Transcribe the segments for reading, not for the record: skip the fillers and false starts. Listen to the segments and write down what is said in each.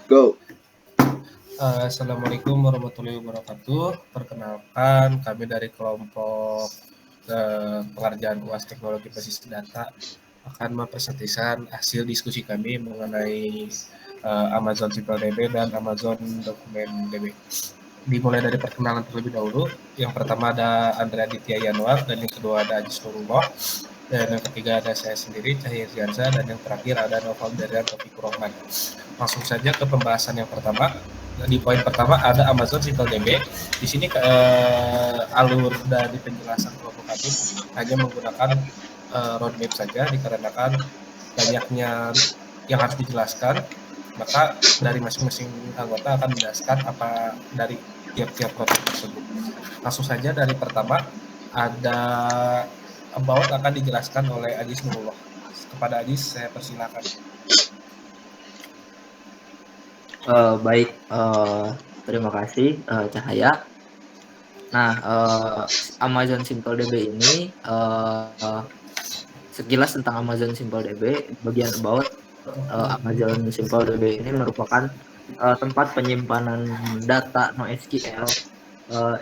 Go. Assalamualaikum warahmatullahi wabarakatuh. Perkenalkan, kami dari kelompok pengerjaan UAS Teknologi Basis Data akan mempresentasikan hasil diskusi kami mengenai Amazon SimpleDB dan Amazon Dokumen DB. Dimulai dari perkenalan terlebih dahulu. Yang pertama ada Andrea Aditya Yanwar, dan yang kedua ada Ajis Nurullah, dan yang ketiga ada saya sendiri, Cahaya Zianza, dan yang terakhir ada Noval Darian Taufikur Rahman. Langsung saja ke pembahasan yang pertama. Di poin pertama ada Amazon SimpleDB. Di sini alur dari penjelasan kelompok kami hanya menggunakan roadmap saja, dikarenakan banyaknya yang harus dijelaskan, maka dari masing-masing anggota akan menjelaskan apa dari tiap-tiap roadmap tersebut. Langsung saja dari pertama ada about akan dijelaskan oleh Ajis Nurullah. Kepada Ajis saya persilakan. Baik, terima kasih Cahaya. Nah, Amazon SimpleDB ini sekilas tentang Amazon SimpleDB. Bagian about Amazon SimpleDB ini merupakan tempat penyimpanan data NoSQL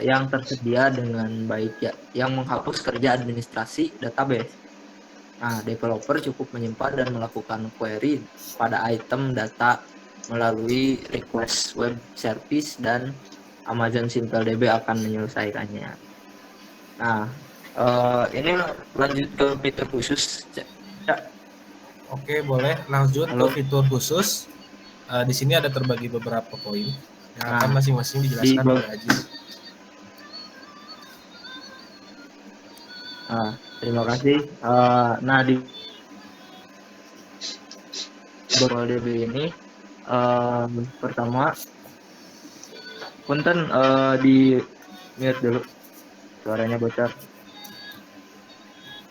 yang tersedia dengan baik, ya, yang menghapus kerja administrasi database. Nah, developer cukup menyimpan dan melakukan query pada item data melalui request web service, dan Amazon SimpleDB akan menyelesaikannya. Nah, ini lanjut ke fitur khusus. Oke, boleh lanjut ke fitur khusus. Di sini ada terbagi beberapa poin yang akan masing-masing dijelaskan oleh Ajis. Terima kasih. Nah, di SimpleDB ini pertama, punten di mute dulu, suaranya bocor.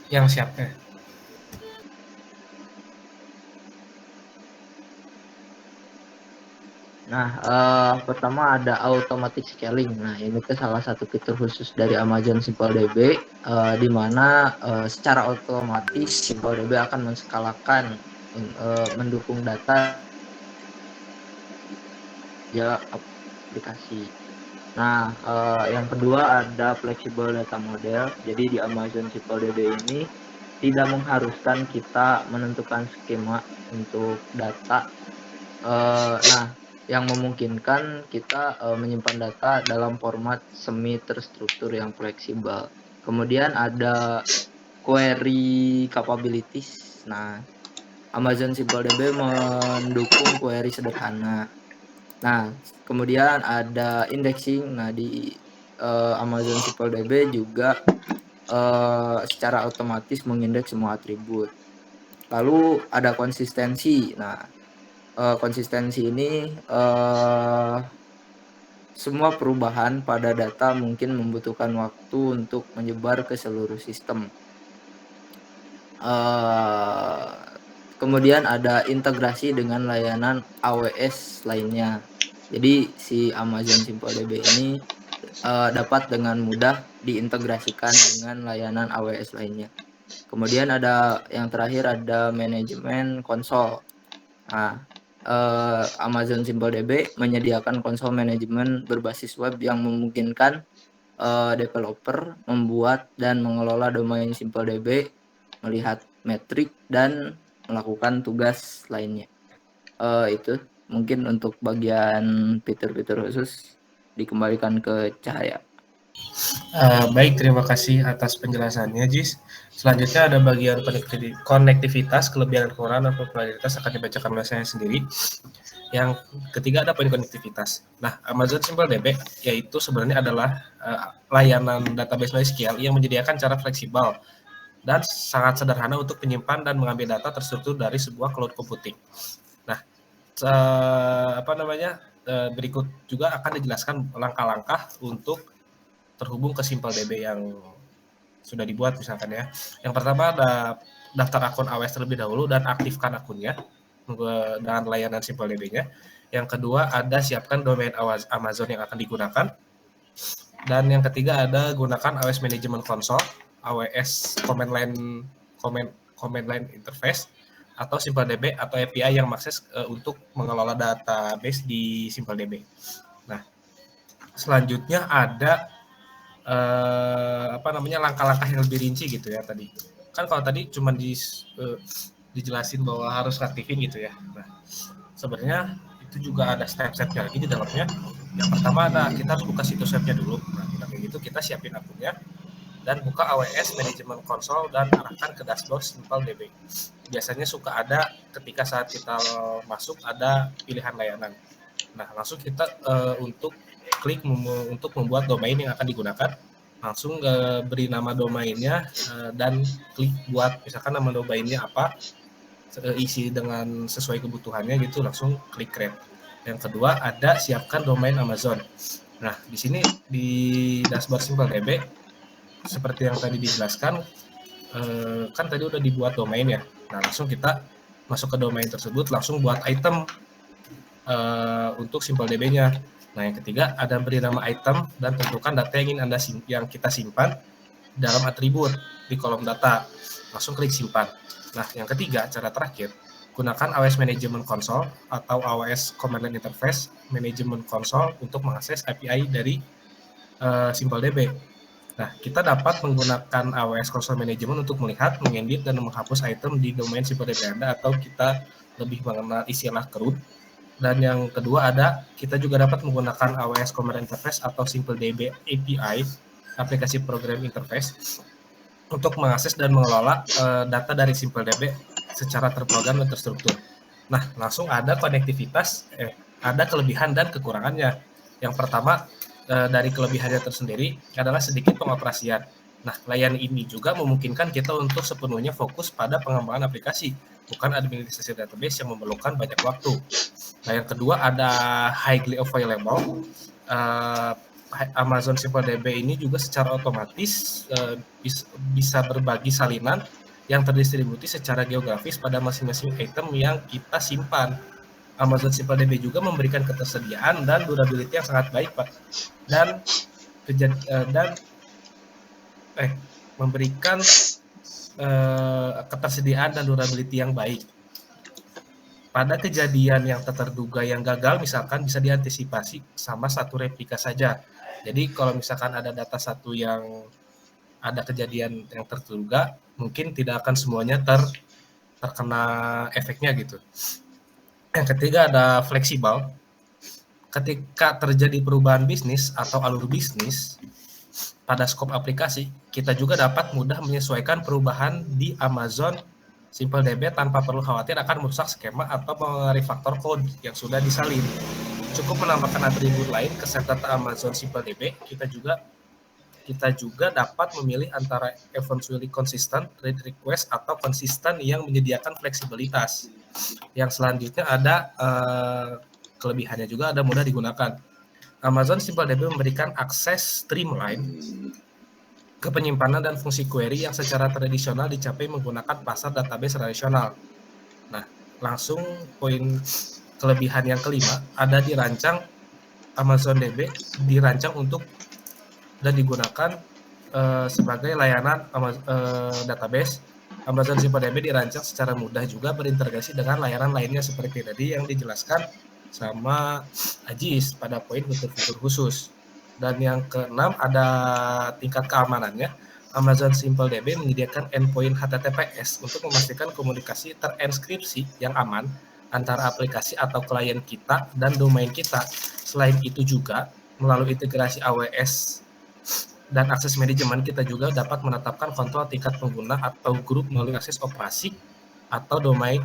Yang siapnya? Nah, pertama ada automatic scaling. Nah, ini ke salah satu fitur khusus dari Amazon SimpleDB, di mana secara otomatis SimpleDB akan menskalakan mendukung data ya aplikasi. Nah, yang kedua ada flexible data model. Jadi di Amazon SimpleDB ini tidak mengharuskan kita menentukan skema untuk data. Nah, yang memungkinkan kita menyimpan data dalam format semi terstruktur yang fleksibel. Kemudian ada query capabilities. Nah, Amazon SimpleDB mendukung query sederhana. Nah, kemudian ada indexing. Nah, di Amazon SimpleDB juga secara otomatis mengindeks semua atribut. Lalu ada konsistensi. Nah, konsistensi ini semua perubahan pada data mungkin membutuhkan waktu untuk menyebar ke seluruh sistem. Kemudian ada integrasi dengan layanan AWS lainnya. Jadi si Amazon SimpleDB ini dapat dengan mudah diintegrasikan dengan layanan AWS lainnya. Kemudian ada yang terakhir, ada manajemen konsol. Nah, Amazon SimpleDB menyediakan konsol manajemen berbasis web yang memungkinkan developer membuat dan mengelola domain SimpleDB, melihat metrik, dan melakukan tugas lainnya. Itu mungkin untuk bagian fitur-fitur khusus. Dikembalikan ke Cahaya. Baik, terima kasih atas penjelasannya, Jis. Selanjutnya ada bagian konektivitas, kelebihan dan kekurangan dan popularitas akan dibacakan oleh saya sendiri. Yang ketiga ada poin konektivitas. Nah, Amazon SimpleDB yaitu sebenarnya adalah layanan database NoSQL yang menyediakan cara fleksibel dan sangat sederhana untuk menyimpan dan mengambil data terstruktur dari sebuah cloud computing. Nah, berikut juga akan dijelaskan langkah-langkah untuk terhubung ke SimpleDB yang sudah dibuat misalkan ya. Yang pertama ada daftar akun AWS terlebih dahulu dan aktifkan akunnya dengan layanan SimpleDB-nya. Yang kedua ada siapkan domain Amazon yang akan digunakan. Dan yang ketiga ada gunakan AWS Management Console, AWS Command Line Interface atau SimpleDB atau API yang mengakses untuk mengelola database di SimpleDB. Nah, selanjutnya ada langkah-langkah yang lebih rinci gitu ya tadi. Kan kalau tadi cuma dijelasin bahwa harus aktifin gitu ya. Nah, sebenarnya itu juga ada step-stepnya lagi di dalamnya. Yang pertama ada kita harus buka situs webnya dulu. Nah, kayak gitu kita siapin akunnya dan buka AWS Management Console dan arahkan ke dashboard SimpleDB. Biasanya suka ada ketika saat kita masuk ada pilihan layanan. Nah, langsung kita untuk klik untuk membuat domain yang akan digunakan, langsung beri nama domainnya dan klik buat misalkan nama domainnya apa, isi dengan sesuai kebutuhannya gitu, langsung klik create. Yang kedua ada siapkan domain Amazon. Nah, di sini di dashboard SimpleDB seperti yang tadi dijelaskan, kan tadi udah dibuat domain ya. Nah, langsung kita masuk ke domain tersebut, langsung buat item untuk SimpleDB-nya. Nah, yang ketiga ada beri nama item dan tentukan data yang ingin yang kita simpan dalam atribut di kolom data. Langsung klik simpan. Nah, yang ketiga, cara terakhir, gunakan AWS Management Console atau AWS Command Line Interface Management Console untuk mengakses API dari SimpleDB. Nah, kita dapat menggunakan AWS Console Management untuk melihat, mengedit, dan menghapus item di domain SimpleDB Anda, atau kita lebih mengenal istilah CRUD. Dan yang kedua ada, kita juga dapat menggunakan AWS Command Interface atau SimpleDB API, aplikasi program interface, untuk mengakses dan mengelola data dari SimpleDB secara terprogram dan terstruktur. Nah, langsung ada konektivitas, ada kelebihan dan kekurangannya. Yang pertama, dari kelebihannya tersendiri adalah sedikit pengoperasian. Nah, layanan ini juga memungkinkan kita untuk sepenuhnya fokus pada pengembangan aplikasi, bukan administrasi database yang memerlukan banyak waktu. Nah, yang kedua ada highly available. Amazon SimpleDB ini juga secara otomatis bisa berbagi salinan yang terdistribusi secara geografis pada masing-masing item yang kita simpan. Amazon SimpleDB juga memberikan ketersediaan dan durability yang sangat baik, Pak. Dan memberikan ketersediaan dan durability yang baik. Pada kejadian yang tak terduga yang gagal, misalkan bisa diantisipasi sama satu replika saja. Jadi kalau misalkan ada data satu yang ada kejadian yang terduga, mungkin tidak akan semuanya terkena efeknya gitu. Yang ketiga ada fleksibel. Ketika terjadi perubahan bisnis atau alur bisnis pada skop aplikasi, kita juga dapat mudah menyesuaikan perubahan di Amazon SimpleDB tanpa perlu khawatir akan merusak skema atau merefaktor code yang sudah disalin. Cukup menambahkan atribut lain ke set data Amazon SimpleDB. Kita juga dapat memilih antara eventually consistent, read request, atau konsisten yang menyediakan fleksibilitas. Yang selanjutnya ada kelebihannya juga ada mudah digunakan. Amazon SimpleDB memberikan akses streamline ke penyimpanan dan fungsi query yang secara tradisional dicapai menggunakan pasar database relasional. Nah, langsung poin kelebihan yang kelima ada dirancang Amazon DB dirancang untuk dan digunakan sebagai layanan database. Amazon SimpleDB dirancang secara mudah juga berintegrasi dengan layanan lainnya seperti tadi yang dijelaskan sama Ajis pada poin fitur-fitur khusus. Dan yang keenam ada tingkat keamanannya. Amazon SimpleDB menyediakan endpoint HTTPS untuk memastikan komunikasi terenskripsi yang aman antara aplikasi atau klien kita dan domain kita. Selain itu juga melalui integrasi AWS dan akses manajemen, kita juga dapat menetapkan kontrol tingkat pengguna atau grup melalui akses operasi atau domain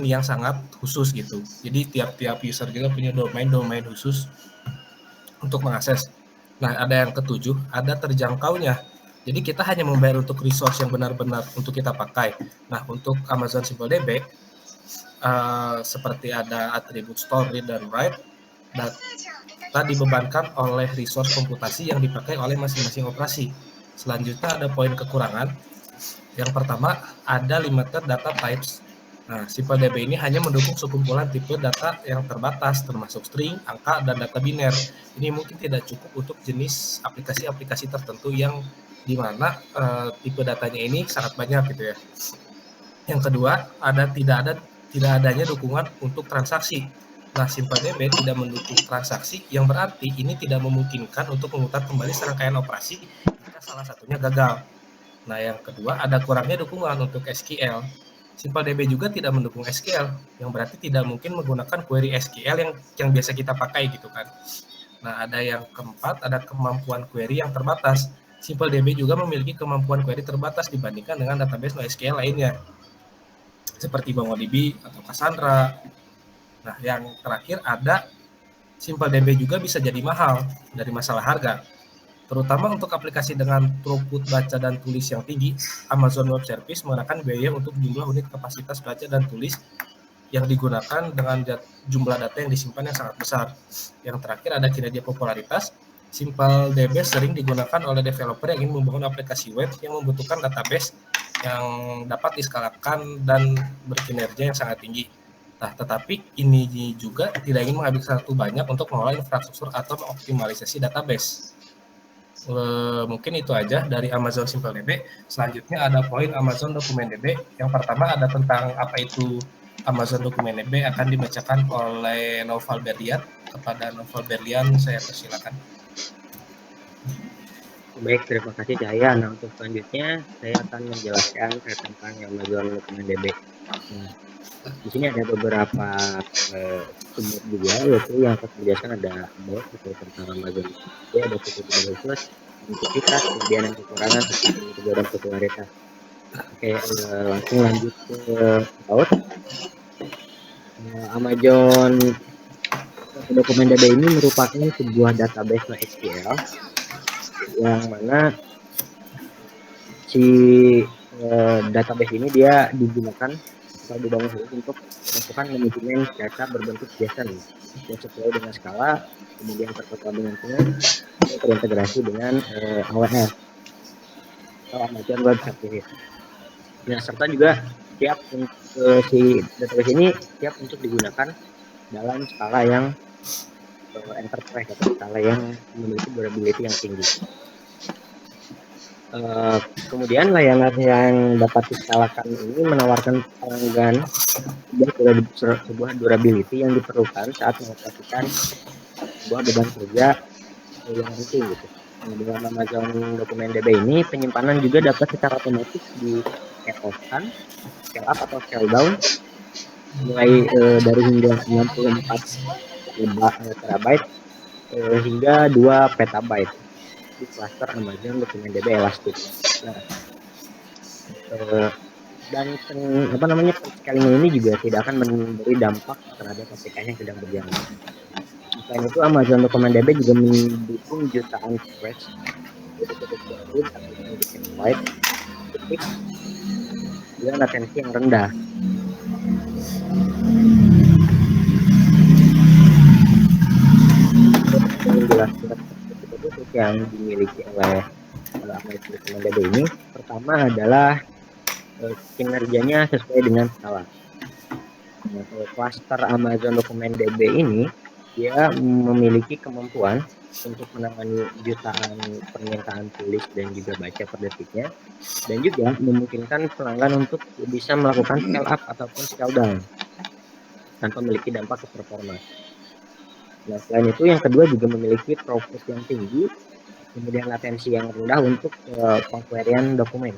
yang sangat khusus gitu. Jadi tiap-tiap user juga punya domain khusus untuk mengakses. Nah, ada yang ketujuh, ada terjangkaunya. Jadi kita hanya membayar untuk resource yang benar-benar untuk kita pakai. Nah, untuk Amazon SimpleDB, seperti ada atribut store, read, dan write, data dibebankan oleh resource komputasi yang dipakai oleh masing-masing operasi. Selanjutnya ada poin kekurangan. Yang pertama, ada limited data types. Nah, SimpleDB ini hanya mendukung sekumpulan tipe data yang terbatas, termasuk string, angka, dan data biner. Ini mungkin tidak cukup untuk jenis aplikasi-aplikasi tertentu yang di mana tipe datanya ini sangat banyak gitu ya. Yang kedua, tidak adanya dukungan untuk transaksi. Nah, SimpleDB tidak mendukung transaksi yang berarti ini tidak memungkinkan untuk memutar kembali serangkaian operasi jika salah satunya gagal. Nah, yang kedua, ada kurangnya dukungan untuk SQL. SimpleDB juga tidak mendukung SQL, yang berarti tidak mungkin menggunakan query SQL yang biasa kita pakai gitu kan. Nah, ada yang keempat, ada kemampuan query yang terbatas. SimpleDB juga memiliki kemampuan query terbatas dibandingkan dengan database NoSQL lainnya, seperti MongoDB atau Cassandra. Nah, yang terakhir ada SimpleDB juga bisa jadi mahal dari masalah harga. Terutama untuk aplikasi dengan throughput baca dan tulis yang tinggi, Amazon Web Service mengenakan biaya untuk jumlah unit kapasitas baca dan tulis yang digunakan dengan jumlah data yang disimpan yang sangat besar. Yang terakhir ada kinerja popularitas. SimpleDB sering digunakan oleh developer yang ingin membangun aplikasi web yang membutuhkan database yang dapat diskalakan dan berkinerja yang sangat tinggi. Nah, tetapi ini juga tidak ingin menghabiskan waktu banyak untuk mengolah infrastruktur atau mengoptimalisasi database. Mungkin itu aja dari Amazon SimpleDB. Selanjutnya ada poin Amazon DokumenDB. Yang pertama ada tentang apa itu Amazon DokumenDB, akan dibacakan oleh Noval Berlian. Kepada Noval Berlian saya persilakan. Baik, terima kasih Cahaya. Nah, untuk selanjutnya saya akan menjelaskan tentang Amazon DokumenDB. Nah, di sini ada beberapa sumber juga, yaitu yang akan menjelaskan ada about tentang Amazon. Dia ada fitur-fitur khusus, aktivitas, kelebihan dan kekurangan, serta fitur dan popularitas. Oke, langsung lanjut ke about. Amazon DokumenDB ini merupakan sebuah database NoSQL yang mana si database ini dia digunakan atau dibangun khusus untuk melakukan manajemen data berbentuk JSON yang sesuai dengan skala, kemudian terkoneksi dengan Turing, terintegrasi dengan AWS atau Amazon Web Services. Nah, serta juga siap untuk si database ini siap untuk digunakan dalam skala yang enterprise atau skala yang memiliki durability yang tinggi. Kemudian layanan yang dapat diskalakan ini menawarkan pelanggan sebuah durability yang diperlukan saat mengoperasikan sebuah beban kerja yang penting gitu. Nah, dengan Amazon DokumenDB ini penyimpanan juga dapat secara otomatis di scale up atau scale down mulai dari hingga 64 terabyte hingga 2 petabyte di cluster Amazon DokumenDB Elastic. Nah, dan scaling ini juga tidak akan memberi dampak terhadap aplikasi yang sedang berjalan. Selain itu, Amazon DokumenDB juga mendukung jutaan request dengan latensi yang rendah. Menjelaskan yang dimiliki oleh Amazon DokumenDB ini, pertama adalah kinerjanya sesuai dengan skala. Cluster Amazon DokumenDB ini dia memiliki kemampuan untuk menangani jutaan permintaan tulis dan juga baca per detiknya, dan juga memungkinkan pelanggan untuk bisa melakukan scale up ataupun scale down tanpa memiliki dampak ke performa. Nah, selain itu yang kedua juga memiliki throughput yang tinggi, kemudian latensi yang rendah untuk penqueryan dokumen.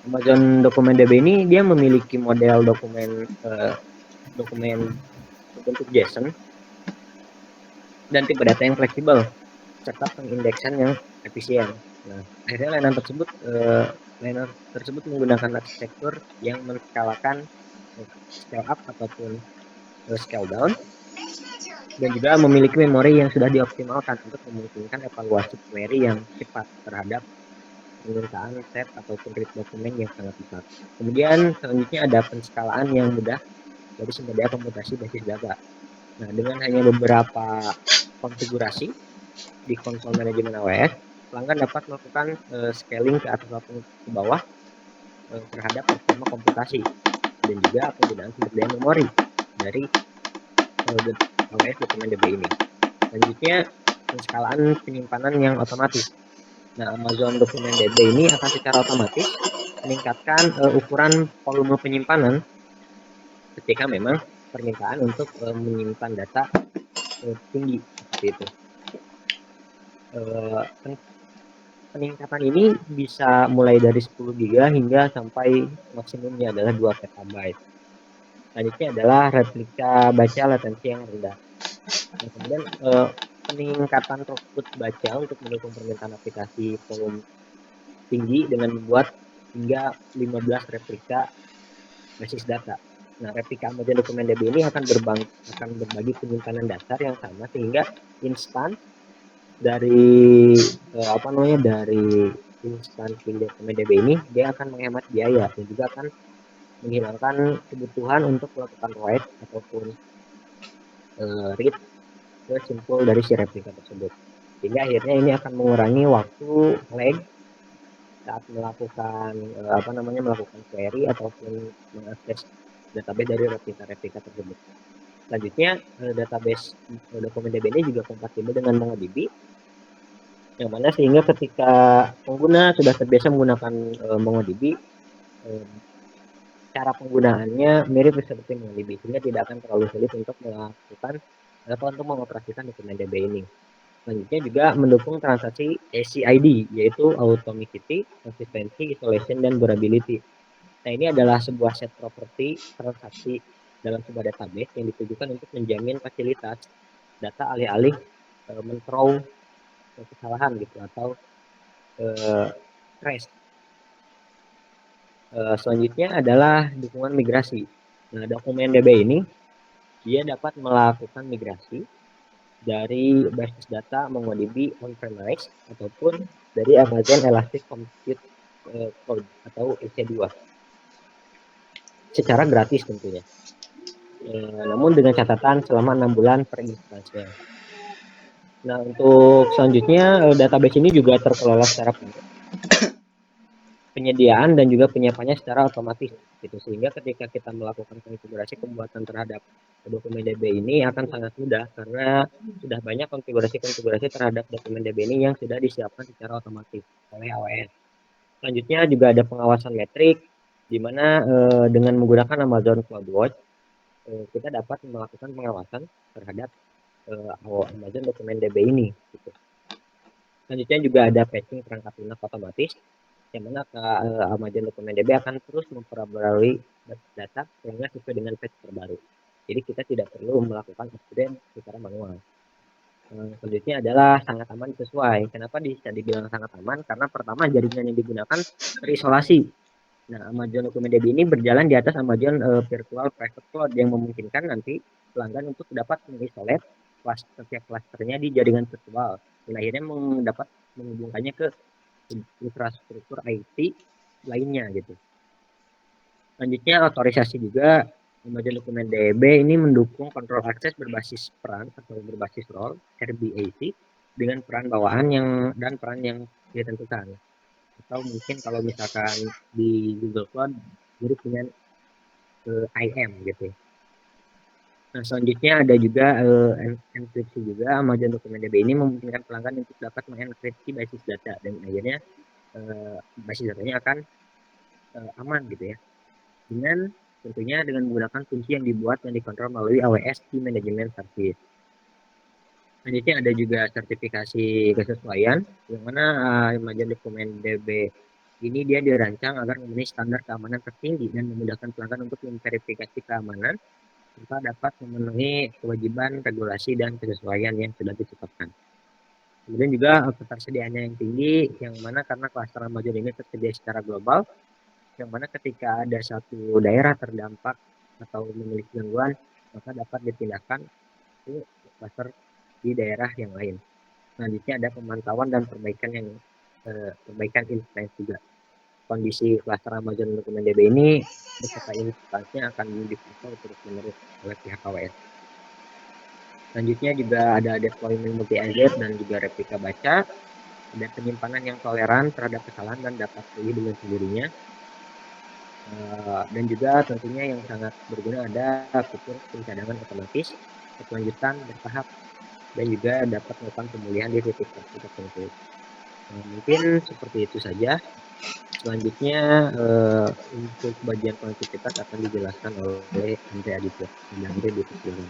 Amazon DokumenDB ini dia memiliki model dokumen berbentuk JSON dan tipe data yang fleksibel serta pengindeksan yang efisien. Nah, akhirnya layanan tersebut menggunakan arsitektur yang menskalakan scale up ataupun scale down, dan juga memiliki memori yang sudah dioptimalkan untuk memungkinkan evaluasi query yang cepat terhadap permintaan set ataupun read dokumen yang sangat cepat. Kemudian selanjutnya ada penskalaan yang mudah dari sumber daya komputasi basis data. Nah, dengan hanya beberapa konfigurasi di konsol manajemen AWS, pelanggan dapat melakukan scaling ke atas ataupun ke bawah terhadap performa komputasi dan juga penggunaan sumber daya memori dari AWS DokumenDB ini. Selanjutnya penskalaan penyimpanan yang otomatis. Nah, Amazon DokumenDB ini akan secara otomatis meningkatkan ukuran volume penyimpanan ketika memang permintaan untuk menyimpan data tinggi seperti itu. Peningkatan ini bisa mulai dari 10 GB hingga sampai maksimumnya adalah 2 PB. Selanjutnya adalah replika baca latensi yang rendah. Nah, kemudian peningkatan throughput baca untuk mendukung permintaan aplikasi volume tinggi dengan membuat hingga 15 replika basis data. Nah, replika Amazon Dokumen DB ini akan berbagi penyimpanan dasar yang sama sehingga instan dari dari instansi Dokumen DB ini dia akan menghemat biaya dan juga akan menghilangkan kebutuhan untuk melakukan write ataupun read ke simpul dari si replika tersebut, sehingga akhirnya ini akan mengurangi waktu lag saat melakukan melakukan query ataupun mengakses database dari replika tersebut. Selanjutnya database Dokumen DB ini juga kompatibel dengan MongoDB, yang mana sehingga ketika pengguna sudah terbiasa menggunakan MongoDB, cara penggunaannya mirip seperti MongoDB, sehingga tidak akan terlalu sulit untuk melakukan atau untuk mengoperasikan Dokumen DB ini. Selanjutnya juga mendukung transaksi ACID, yaitu Atomicity, Consistency, Isolation, dan Durability. Nah, ini adalah sebuah set properti transaksi dalam sebuah database yang ditujukan untuk menjamin fasilitas data alih-alih men-throw kesalahan gitu atau crash. Selanjutnya adalah dukungan migrasi. Nah, Dokumen DB ini dia dapat melakukan migrasi dari basis data MongoDB on-premise ataupun dari Amazon Elastic Compute Cloud atau EC2 secara gratis tentunya. Namun dengan catatan selama 6 bulan per instansinya. Nah, untuk selanjutnya database ini juga terkelola secara penyediaan dan juga penyiapannya secara otomatis gitu, sehingga ketika kita melakukan konfigurasi pembuatan terhadap Dokumen DB ini akan sangat mudah karena sudah banyak konfigurasi terhadap Dokumen DB ini yang sudah disiapkan secara otomatis oleh AWS. Selanjutnya juga ada pengawasan metrik, di mana dengan menggunakan Amazon CloudWatch kita dapat melakukan pengawasan terhadap Amazon Dokumen DB ini gitu. Selanjutnya juga ada patching perangkat lunak otomatis, yang mana Amazon Dokumen DB akan terus memperbarui data sehingga sesuai dengan patch terbaru. Jadi kita tidak perlu melakukan upgrade secara manual. Selanjutnya adalah sangat aman sesuai. Kenapa bisa dibilang sangat aman? Karena pertama jaringan yang digunakan terisolasi. Nah, Amazon Dokumen DB ini berjalan di atas Amazon Virtual Private Cloud yang memungkinkan nanti pelanggan untuk dapat mengisolate setiap klasternya di jaringan virtual. Dan akhirnya dapat menghubungkannya ke infrastruktur IT lainnya gitu. Selanjutnya otorisasi juga. Amazon Dokumen DB ini mendukung kontrol akses berbasis peran atau berbasis role RBAC dengan peran bawaan dan peran yang ditentukan. Atau mungkin kalau misalkan di Google Cloud mirip dengan IAM gitu. Nah, selanjutnya ada juga enkripsi juga. Amazon Dokumen DB ini memungkinkan pelanggan untuk dapat mengenkripsi basis data dan akhirnya basis datanya akan aman gitu ya. Tentunya dengan menggunakan kunci yang dibuat dan dikontrol melalui AWS Key Management Service. Selanjutnya ada juga sertifikasi kesesuaian, yang mana Amazon Dokumen DB ini dia dirancang agar memenuhi standar keamanan tertinggi dan memudahkan pelanggan untuk memverifikasi keamanan serta dapat memenuhi kewajiban regulasi dan kesesuaian yang sudah ditetapkan. Kemudian juga ketersediaannya yang tinggi, yang mana karena klaster Amazon ini tersedia secara global, yang mana ketika ada satu daerah terdampak atau memiliki gangguan, maka dapat dipindahkan ke klaster di daerah yang lain. Selanjutnya ada pemantauan dan perbaikan instance juga. Kondisi klaster Amazon Dokumen DB ini beserta instansinya akan dipantau terus-menerus oleh pihak AWS. Selanjutnya juga ada deployment multi-agent dan juga replika baca, ada penyimpanan yang toleran terhadap kesalahan dan dapat pulih dengan sendirinya. Dan juga tentunya yang sangat berguna ada fitur pencadangan otomatis, berkelanjutan, bertahap, dan juga dapat melakukan pemulihan di titik tertentu. Mungkin seperti itu saja. Selanjutnya untuk bagian konektivitas akan dijelaskan oleh Andre Aditya. Andre dipersilakan.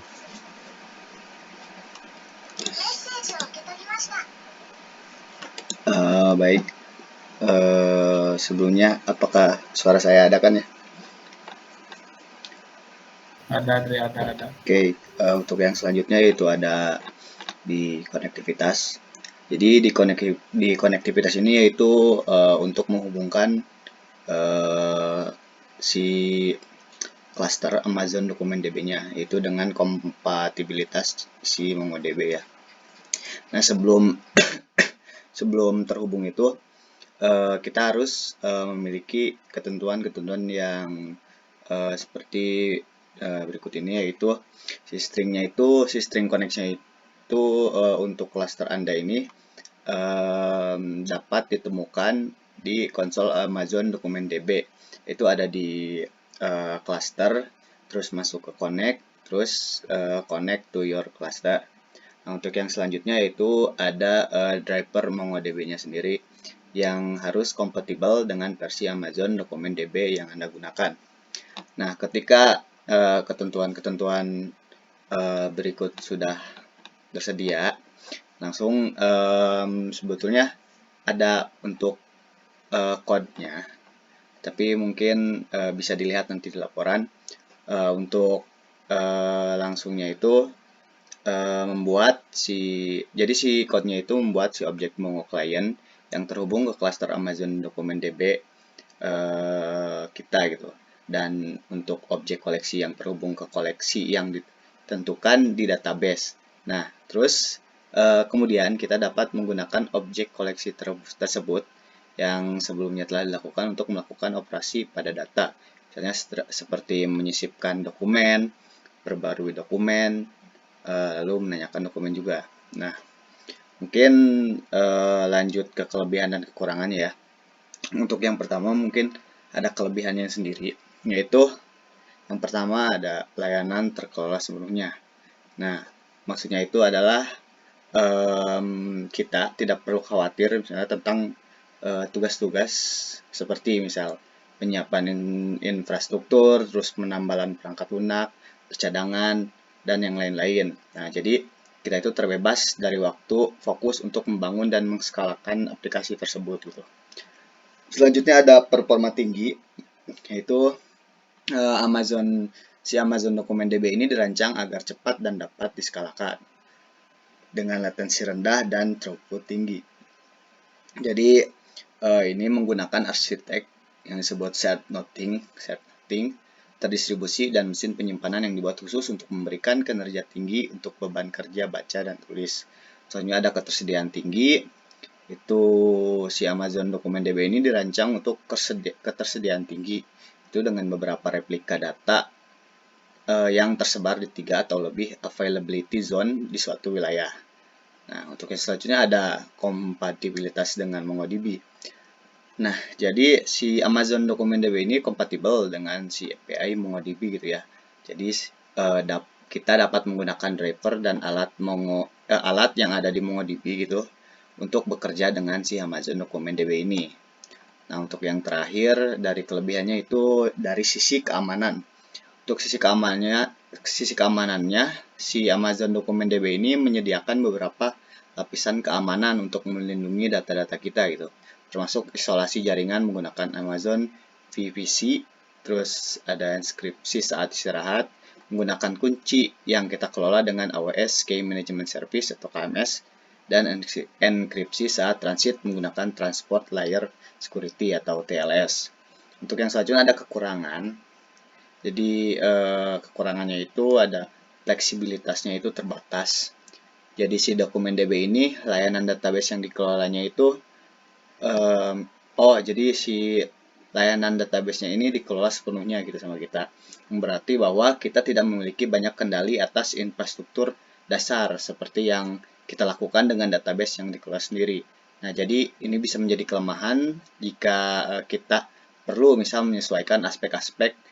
Baik. Sebelumnya apakah suara saya ada kan ya? Ada Andre, ada. Oke, untuk yang selanjutnya yaitu ada di konektivitas. Jadi di konektivitas ini yaitu untuk menghubungkan si cluster Amazon Dokumen DB-nya yaitu dengan kompatibilitas si MongoDB ya. Nah, sebelum terhubung itu kita harus memiliki ketentuan-ketentuan yang seperti berikut ini, yaitu si string connection itu untuk cluster Anda ini dapat ditemukan di konsol Amazon Dokumen DB. Itu ada di cluster, terus masuk ke connect, terus connect to your cluster. Nah, untuk yang selanjutnya yaitu ada driver MongoDB-nya sendiri yang harus kompatibel dengan versi Amazon Dokumen DB yang Anda gunakan. Nah, ketika ketentuan-ketentuan berikut sudah tersedia, langsung sebetulnya ada untuk code-nya, tapi mungkin bisa dilihat nanti di laporan. Untuk langsungnya itu jadi si code-nya itu membuat si objek Mongo client yang terhubung ke cluster Amazon Dokumen DB kita gitu. Dan untuk objek koleksi yang terhubung ke koleksi yang ditentukan di database. Nah, terus kemudian kita dapat menggunakan objek koleksi tersebut yang sebelumnya telah dilakukan untuk melakukan operasi pada data. Misalnya seperti menyisipkan dokumen, perbarui dokumen, lalu menanyakan dokumen juga. Nah, mungkin lanjut ke kelebihan dan kekurangannya ya. Untuk yang pertama mungkin ada kelebihannya sendiri, yaitu yang pertama ada layanan terkelola sepenuhnya. Nah, maksudnya itu adalah kita tidak perlu khawatir misalnya tentang tugas-tugas seperti misal penyiapan infrastruktur, terus penambalan perangkat lunak, percadangan, dan yang lain-lain. Nah, jadi kita itu terbebas dari waktu fokus untuk membangun dan mengskalakan aplikasi tersebut gitu. Selanjutnya ada performa tinggi, yaitu Amazon Dokumen DB ini dirancang agar cepat dan dapat diskalakan dengan latensi rendah dan throughput tinggi. Jadi ini menggunakan arsitek yang disebut shared nothing, terdistribusi dan mesin penyimpanan yang dibuat khusus untuk memberikan kinerja tinggi untuk beban kerja baca dan tulis. Soalnya ada ketersediaan tinggi, itu si Amazon Dokumen DB ini dirancang untuk ketersediaan tinggi, itu dengan beberapa replika data yang tersebar di 3 atau lebih availability zone di suatu wilayah. Nah, untuk yang selanjutnya ada kompatibilitas dengan MongoDB. Nah, jadi si Amazon Dokumen DB ini kompatibel dengan si API MongoDB gitu ya. Jadi kita dapat menggunakan driver dan alat yang ada di MongoDB gitu untuk bekerja dengan si Amazon Dokumen DB ini. Nah, untuk yang terakhir dari kelebihannya itu dari sisi keamanan. Untuk sisi keamanannya, si Amazon Dokumen DB ini menyediakan beberapa lapisan keamanan untuk melindungi data-data kita gitu. Termasuk isolasi jaringan menggunakan Amazon VPC, terus ada enkripsi saat istirahat, menggunakan kunci yang kita kelola dengan AWS Key Management Service atau KMS, dan enkripsi saat transit menggunakan Transport Layer Security atau TLS. Untuk yang selanjutnya ada kekurangan. Jadi kekurangannya itu ada fleksibilitasnya itu terbatas. Jadi si Dokumen DB ini layanan database yang dikelolanya itu jadi si layanan database-nya ini dikelola sepenuhnya gitu sama kita. Berarti bahwa kita tidak memiliki banyak kendali atas infrastruktur dasar seperti yang kita lakukan dengan database yang dikelola sendiri. Nah, jadi ini bisa menjadi kelemahan jika kita perlu misal menyesuaikan aspek-aspek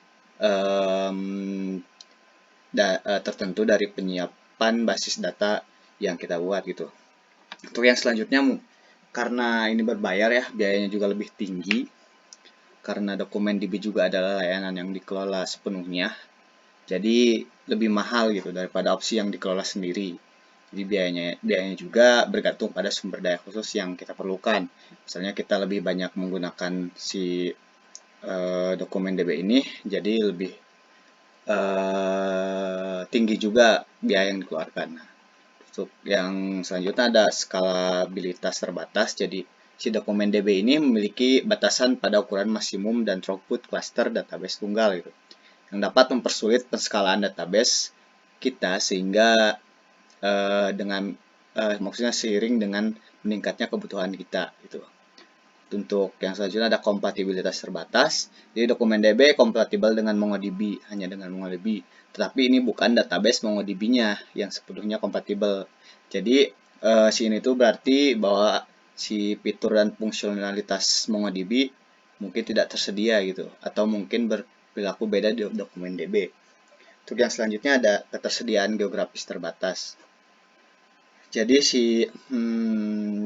tertentu dari penyiapan basis data yang kita buat gitu. Untuk yang selanjutnya, karena ini berbayar ya, biayanya juga lebih tinggi. karena DokumenDB juga adalah layanan yang dikelola sepenuhnya, jadi lebih mahal gitu daripada opsi yang dikelola sendiri. Jadi biayanya juga bergantung pada sumber daya khusus yang kita perlukan. Misalnya kita lebih banyak menggunakan si DokumenDB ini, jadi lebih tinggi juga biaya yang dikeluarkan. Untuk yang selanjutnya ada skalabilitas terbatas. Jadi si DokumenDB ini memiliki batasan pada ukuran maksimum dan throughput cluster database tunggal gitu, yang dapat mempersulit penskalaan database kita sehingga maksudnya seiring dengan meningkatnya kebutuhan kita gitu. Untuk yang selanjutnya ada kompatibilitas terbatas. Jadi DokumenDB kompatibel dengan MongoDB, hanya dengan MongoDB. Tetapi ini bukan database MongoDB-nya yang sepenuhnya kompatibel. Jadi sini tuh berarti bahwa si fitur dan fungsionalitas MongoDB mungkin tidak tersedia gitu, atau mungkin berperilaku beda di DokumenDB. Untuk yang selanjutnya ada ketersediaan geografis terbatas. Jadi si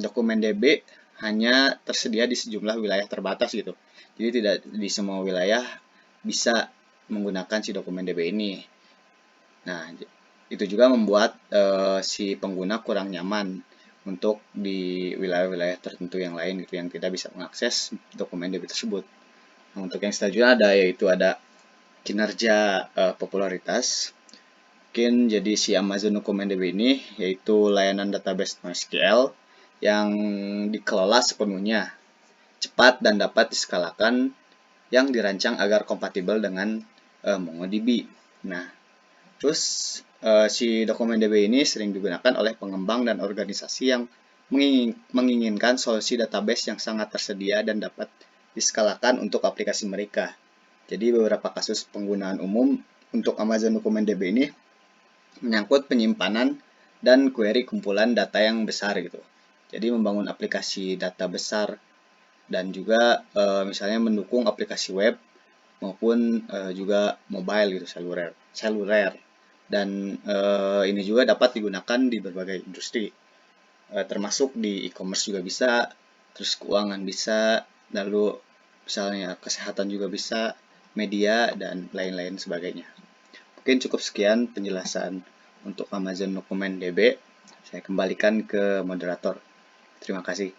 DokumenDB hanya tersedia di sejumlah wilayah terbatas gitu. Jadi tidak di semua wilayah bisa menggunakan si DokumenDB ini. Nah, itu juga membuat si pengguna kurang nyaman untuk di wilayah-wilayah tertentu yang lain gitu, yang tidak bisa mengakses DokumenDB tersebut. Nah, untuk yang selanjutnya yaitu ada kinerja popularitas. Mungkin jadi si Amazon DokumenDB ini yaitu layanan database NoSQL yang dikelola sepenuhnya, cepat dan dapat diskalakan, yang dirancang agar kompatibel dengan MongoDB. Nah, terus si DokumenDB ini sering digunakan oleh pengembang dan organisasi yang menginginkan solusi database yang sangat tersedia dan dapat diskalakan untuk aplikasi mereka. Jadi beberapa kasus penggunaan umum untuk Amazon DokumenDB ini menyangkut penyimpanan dan query kumpulan data yang besar gitu. Jadi membangun aplikasi data besar dan juga misalnya mendukung aplikasi web maupun juga mobile gitu, seluler. Dan ini juga dapat digunakan di berbagai industri, termasuk di e-commerce juga bisa, terus keuangan bisa, lalu misalnya kesehatan juga bisa, media dan lain-lain sebagainya. Mungkin cukup sekian penjelasan untuk Amazon DokumenDB. Saya kembalikan ke moderator. Terima kasih.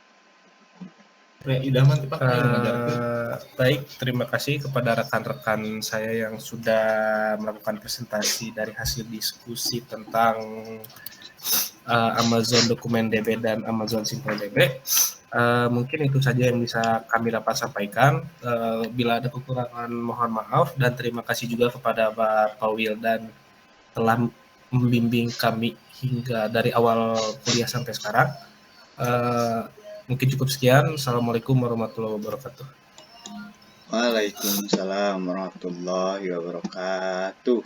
Baik, terima kasih kepada rekan-rekan saya yang sudah melakukan presentasi dari hasil diskusi tentang Amazon DokumenDB dan Amazon SimpleDB. Mungkin itu saja yang bisa kami dapat sampaikan. Bila ada kekurangan mohon maaf, dan terima kasih juga kepada Pak Wildan telah membimbing kami hingga dari awal kuliah sampai sekarang. Mungkin cukup sekian. Assalamualaikum warahmatullahi wabarakatuh. Waalaikumsalam warahmatullahi wabarakatuh.